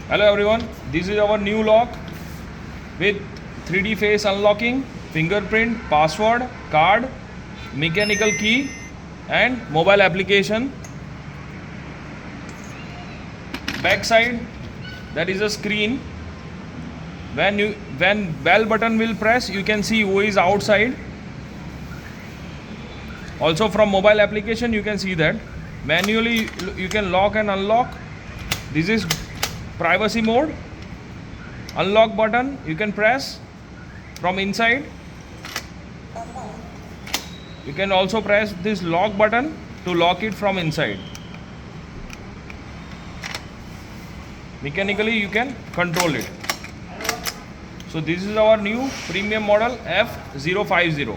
Hello everyone, this is our new lock with 3D face unlocking, fingerprint, password, card, mechanical key and mobile application. Back side there is a screen. When bell button will press, you can see who is outside. Also from mobile application you can see that. Manually you can lock and unlock. This is privacy mode. Unlock button you can press from inside. You can also press this lock button to lock it from inside. Mechanically you can control it. So this is our new premium model F050.